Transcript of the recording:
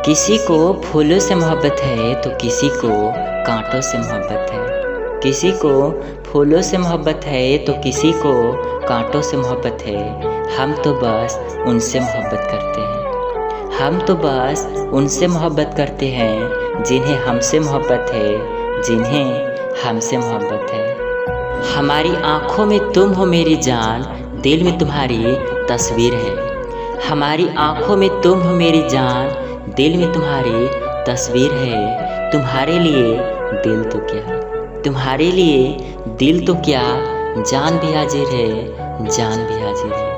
किसी को फूलों से मोहब्बत है तो किसी को कांटों से मोहब्बत है। किसी को फूलों से मोहब्बत है तो किसी को कांटों से मोहब्बत है। हम तो बस उनसे मोहब्बत करते हैं। हम तो बस उनसे मोहब्बत करते हैं जिन्हें हमसे मोहब्बत है, जिन्हें हमसे मोहब्बत है। हमारी आँखों में तुम हो मेरी जान, दिल में तुम्हारी तस्वीर है। हमारी आँखों में तुम हो मेरी जान, दिल में तुम्हारी तस्वीर है। तुम्हारे लिए दिल तो क्या, तुम्हारे लिए दिल तो क्या, जान भी हाजिर है, जान भी हाजिर है।